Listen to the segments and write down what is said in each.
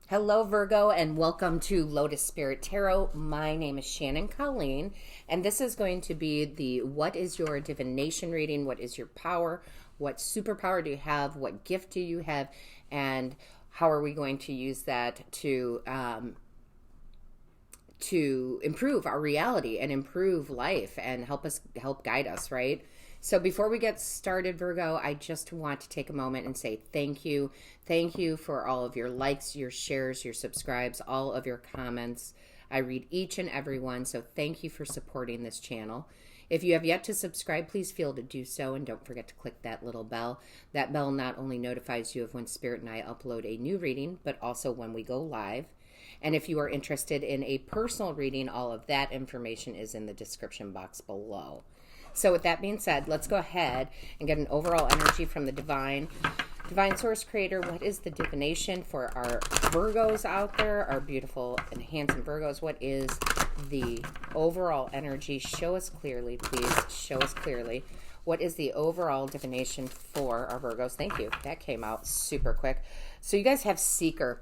Hello, Virgo, and welcome to Lotus Spirit Tarot. My name is Shannon Colleen, and this is going to be the what is your divination reading? What is your power? What superpower do you have? What gift do you have? And how are we going to use that to improve our reality and improve life and help guide us, right? So before we get started, Virgo, I just want to take a moment and say thank you. Thank you for all of your likes, your shares, your subscribes, all of your comments. I read each and every one, so thank you for supporting this channel. If you have yet to subscribe, please feel to do so, and don't forget to click that little bell. That bell not only notifies you of when Spirit and I upload a new reading, but also when we go live. And if you are interested in a personal reading, all of that information is in the description box below. So with that being said, let's go ahead and get an overall energy from the Divine Source Creator. What is the divination for our Virgos out there, our beautiful and handsome Virgos? What is the overall energy? Show us clearly, please. Show us clearly. What is the overall divination for our Virgos? Thank you. That came out super quick. So you guys have Seeker.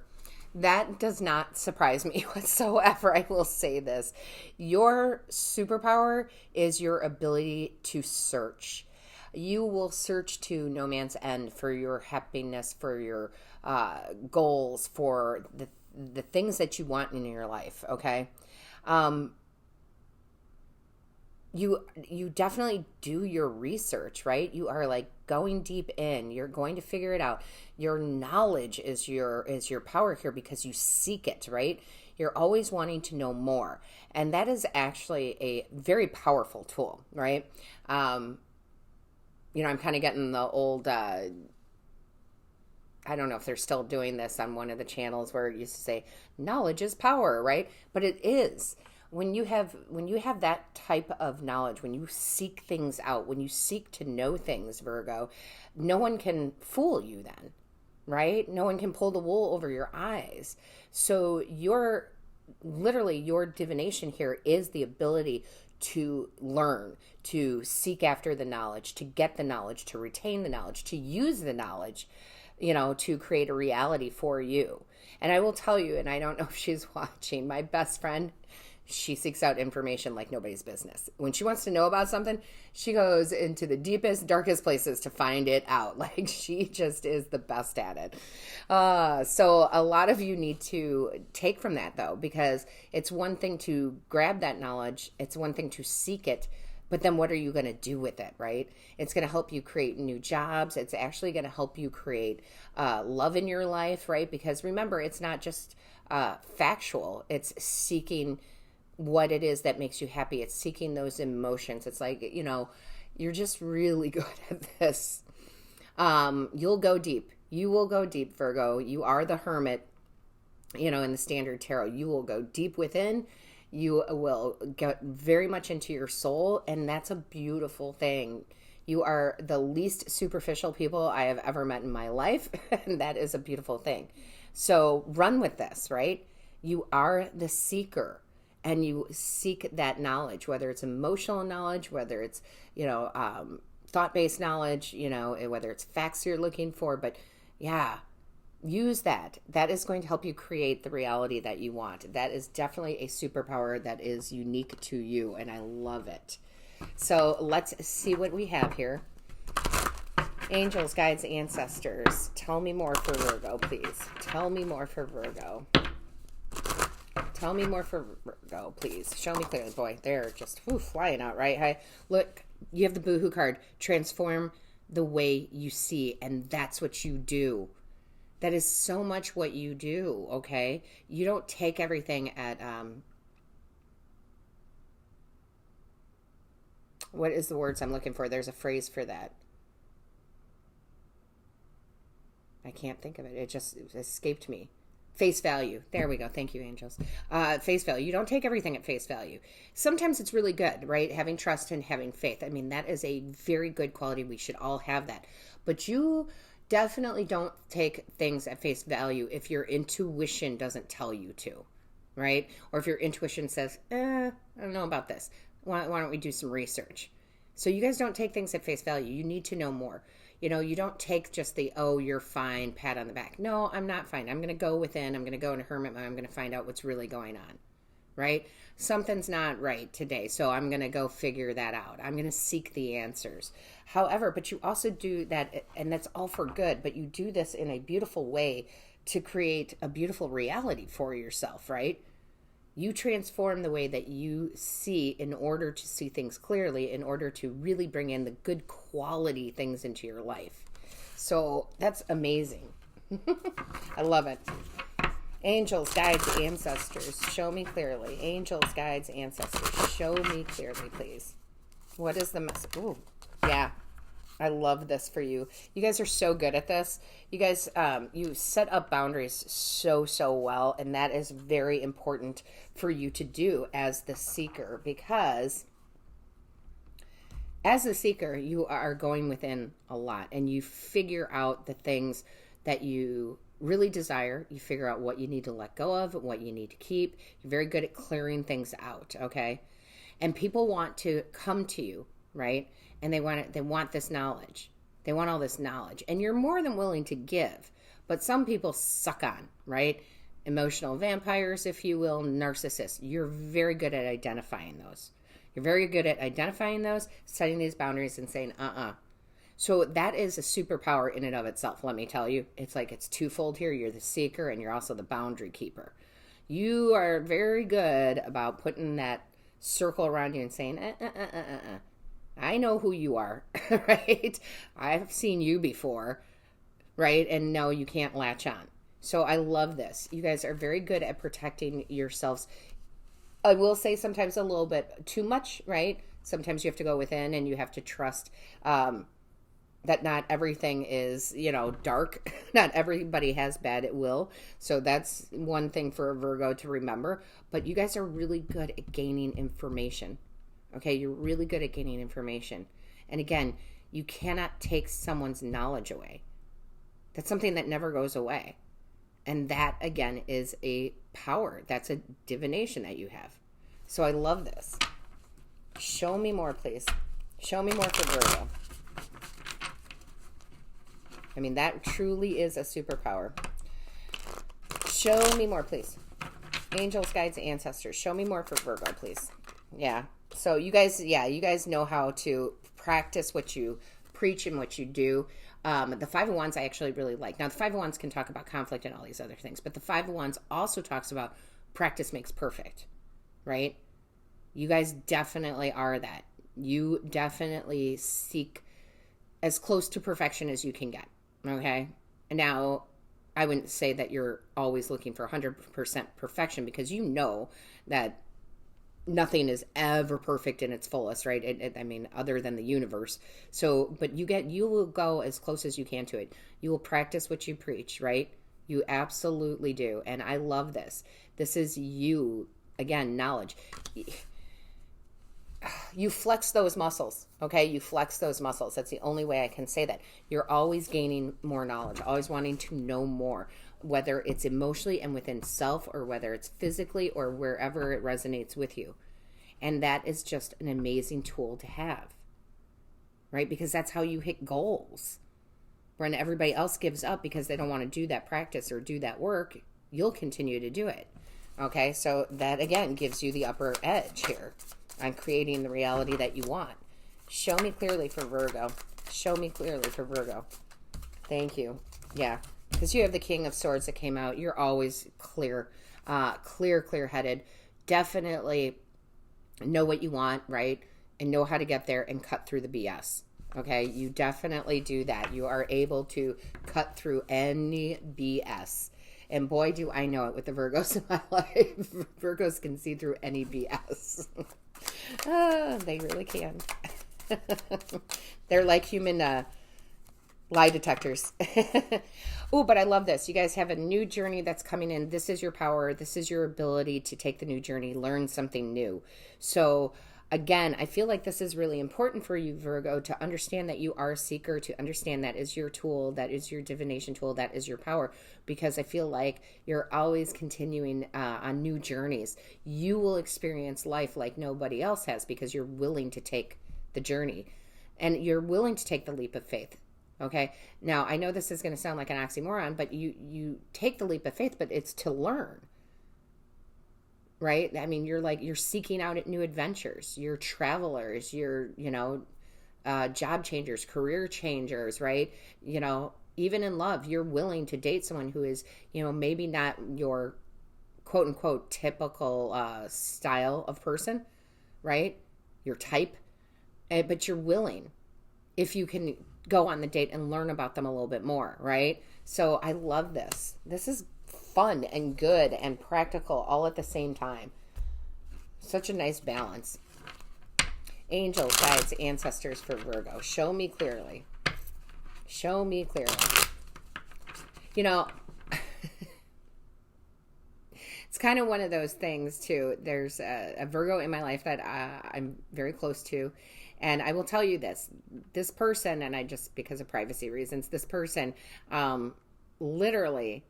That does not surprise me whatsoever. I will say this. Your superpower is your ability to search. You will search to no man's end for your happiness, for your goals, for the things that you want in your life, okay? You definitely do your research, right? You are like going deep in. You're going to figure it out. Your knowledge is your power here because you seek it, right? You're always wanting to know more. And that is actually a very powerful tool, right? I'm kind of getting the old, I don't know if they're still doing this on one of the channels where it used to say, knowledge is power, right? But it is. When you have that type of knowledge, when you seek things out, when you seek to know things, Virgo, no one can fool you then, right? No one can pull the wool over your eyes. So your divination here is the ability to learn, to seek after the knowledge, to get the knowledge, to retain the knowledge, to use the knowledge, to create a reality for you. And I will tell you, and I don't know if she's watching, my best friend, she seeks out information like nobody's business. When she wants to know about something, she goes into the deepest, darkest places to find it out. Like, she just is the best at it. So a lot of you need to take from that, though, because it's one thing to grab that knowledge. It's one thing to seek it. But then what are you going to do with it, right? It's going to help you create new jobs. It's actually going to help you create love in your life, right? Because remember, it's not just factual. It's seeking what it is that makes you happy. It's seeking those emotions. It's like, you're just really good at this. You'll go deep. You will go deep, Virgo. You are the hermit, in the standard tarot. You will go deep within. You will get very much into your soul, and that's a beautiful thing. You are the least superficial people I have ever met in my life, and that is a beautiful thing. So run with this, right? You are the seeker. And you seek that knowledge, whether it's emotional knowledge, whether it's, thought-based knowledge, whether it's facts you're looking for. But yeah, use that. That is going to help you create the reality that you want. That is definitely a superpower that is unique to you, and I love it. So let's see what we have here. Angels, guides, ancestors. Tell me more for Virgo, please. Tell me more for Virgo. Tell me more for Virgo, please. Show me clearly. Boy, they're just flying out, right? Hey, look, you have the Boohoo card. Transform the way you see, and that's what you do. That is so much what you do, okay? You don't take everything at, what is the words I'm looking for? There's a phrase for that. I can't think of it. It just escaped me. Face value. There we go. Thank you, angels. Face value. You don't take everything at face value. Sometimes it's really good, right? Having trust and having faith. I mean, that is a very good quality. We should all have that. But you definitely don't take things at face value if your intuition doesn't tell you to, right? Or if your intuition says, I don't know about this. Why don't we do some research? So you guys don't take things at face value. You need to know more. You don't take just the, oh, you're fine, pat on the back. No, I'm not fine. I'm going to go within. I'm going to go in a hermit mode. I'm going to find out what's really going on, right? Something's not right today, so I'm going to go figure that out. I'm going to seek the answers. However, but you also do that, and that's all for good, but you do this in a beautiful way to create a beautiful reality for yourself, right? You transform the way that you see in order to see things clearly, in order to really bring in the good quality things into your life. So that's amazing. I love it. Angels, guides, ancestors, show me clearly. Angels, guides, ancestors, show me clearly, please. What is the message? Ooh, yeah. I love this for you. You guys are so good at this. You guys, you set up boundaries so well, and that is very important for you to do as the seeker, because as the seeker, you are going within a lot, and you figure out the things that you really desire. You figure out what you need to let go of, what you need to keep. You're very good at clearing things out, okay? And people want to come to you, right? And they want this knowledge. They want all this knowledge. And you're more than willing to give. But some people suck on, right? Emotional vampires, if you will, narcissists. You're very good at identifying those. You're very good at identifying those, setting these boundaries and saying, So that is a superpower in and of itself, let me tell you. It's like it's twofold here. You're the seeker and you're also the boundary keeper. You are very good about putting that circle around you and saying, I know who you are, right? I've seen you before, right? And no, you can't latch on. So I love this. You guys are very good at protecting yourselves. I will say sometimes a little bit too much, right? Sometimes you have to go within and you have to trust that not everything is, dark. Not everybody has bad at will. So that's one thing for a Virgo to remember. But you guys are really good at gaining information. Okay, you're really good at gaining information. And again, you cannot take someone's knowledge away. That's something that never goes away. And that, again, is a power. That's a divination that you have. So I love this. Show me more, please. Show me more for Virgo. I mean, that truly is a superpower. Show me more, please. Angels, guides, ancestors. Show me more for Virgo, please. Yeah. So you guys know how to practice what you preach and what you do. The Five of Wands I actually really like. Now, the Five of Wands can talk about conflict and all these other things, but the Five of Wands also talks about practice makes perfect, right? You guys definitely are that. You definitely seek as close to perfection as you can get, okay? Now, I wouldn't say that you're always looking for 100% perfection, because you know that nothing is ever perfect in its fullest, right? I mean, other than the universe. So, but you will go as close as you can to it. You will practice what you preach, right? You absolutely do. And I love this. This is you, again, knowledge. You flex those muscles, okay? You flex those muscles. That's the only way I can say that. You're always gaining more knowledge, always wanting to know more, whether it's emotionally and within self, or whether it's physically, or wherever it resonates with you. And that is just an amazing tool to have, right? Because that's how you hit goals. When everybody else gives up because they don't want to do that practice or do that work, you'll continue to do it. Okay, so that again gives you the upper edge here on creating the reality that you want. Show me clearly for Virgo. Show me clearly for Virgo. Thank you. Yeah, because you have the King of Swords that came out. You're always clear-headed. Definitely know what you want, right? And know how to get there and cut through the BS. Okay, you definitely do that. You are able to cut through any BS. And boy, do I know it with the Virgos in my life. Virgos can see through any BS. They really can. They're like human lie detectors. Oh, but I love this. You guys have a new journey that's coming in. This is your power. This is your ability to take the new journey, learn something new. So again, I feel like this is really important for you, Virgo, to understand that you are a seeker, to understand that is your tool, that is your divination tool, that is your power, because I feel like you're always continuing on new journeys. You will experience life like nobody else has because you're willing to take the journey and you're willing to take the leap of faith. Okay. Now, I know this is going to sound like an oxymoron, but you take the leap of faith, but it's to learn, right? I mean, you're seeking out new adventures. You're travelers. You're, job changers, career changers, right? Even in love, you're willing to date someone who is, maybe not your quote unquote typical style of person, right? Your type, but you're willing if you can go on the date and learn about them a little bit more, right? So I love this. This is fun and good and practical all at the same time. Such a nice balance. Angels, guides, ancestors for Virgo. Show me clearly. Show me clearly. It's kind of one of those things too. There's a Virgo in my life that I'm very close to. And I will tell you this person, and I just, because of privacy reasons, this person, literally,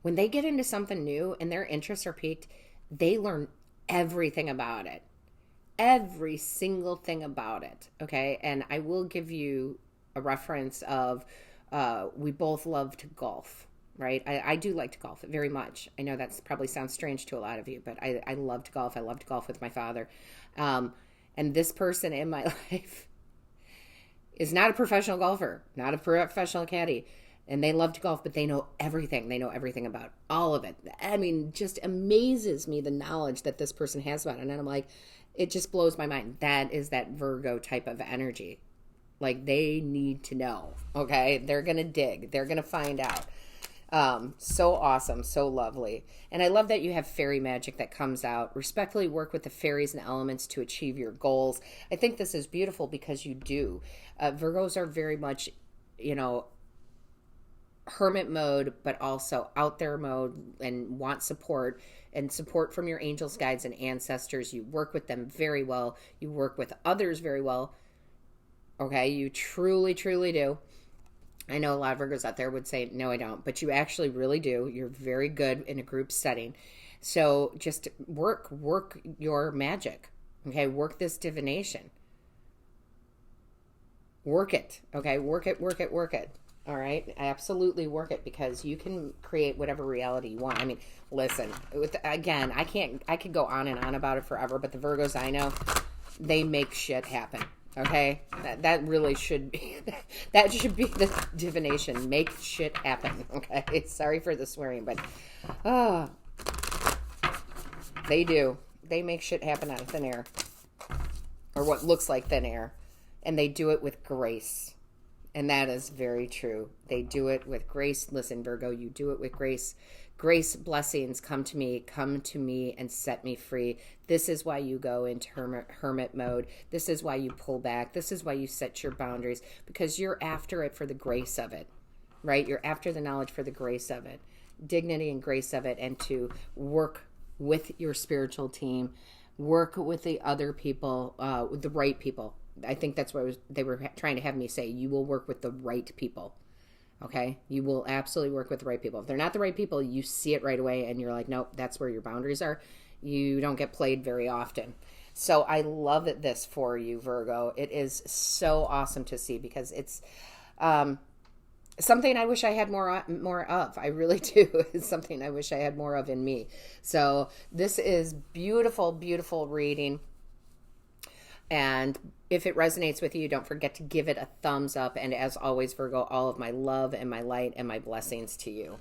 when they get into something new and their interests are piqued, they learn everything about it. Every single thing about it. Okay. And I will give you a reference of, we both love to golf, right? I do like to golf very much. I know that's probably sounds strange to a lot of you, but I love to golf. I love to golf with my father. And this person in my life is not a professional golfer, not a professional caddy. And they love to golf, but they know everything. They know everything about all of it. I mean, just amazes me the knowledge that this person has about it. And I'm like, it just blows my mind. That is that Virgo type of energy. Like, they need to know, okay? They're going to dig. They're going to find out. So awesome, so lovely. And I love that you have fairy magic that comes out. Respectfully work with the fairies and elements to achieve your goals. I think this is beautiful because you do. Virgos are very much, hermit mode, but also out there mode, and want support and support from your angels, guides, and ancestors. You work with them very well. You work with others very well. Okay, you truly, truly do. I know a lot of Virgos out there would say, no, I don't, but you actually really do. You're very good in a group setting. So just work your magic. Okay, work this divination. Work it. Okay, work it. All right, absolutely work it, because you can create whatever reality you want. I mean, listen, again, I could go on and on about it forever, but the Virgos I know, they make shit happen. Okay, that really should be, that should be the divination. Make shit happen. Okay, sorry for the swearing, but they do. They make shit happen out of thin air, or what looks like thin air, and they do it with grace. And that is very true. They do it with grace. Listen, Virgo, you do it with grace. Grace, blessings come to me and set me free. This is why you go into hermit mode. This is why you pull back. This is why you set your boundaries, because you're after it for the grace of it, right? You're after the knowledge for the grace of it, dignity and grace of it, and to work with your spiritual team, work with the other people, with the right people. I think that's what they were trying to have me say. You will work with the right people. Okay? You will absolutely work with the right people. If they're not the right people, you see it right away and you're like, nope, that's where your boundaries are. You don't get played very often. So I love this for you, Virgo. It is so awesome to see, because it's something I wish I had more of. I really do. It's something I wish I had more of in me. So this is beautiful, beautiful reading. And if it resonates with you, don't forget to give it a thumbs up. And as always, Virgo, all of my love and my light and my blessings to you.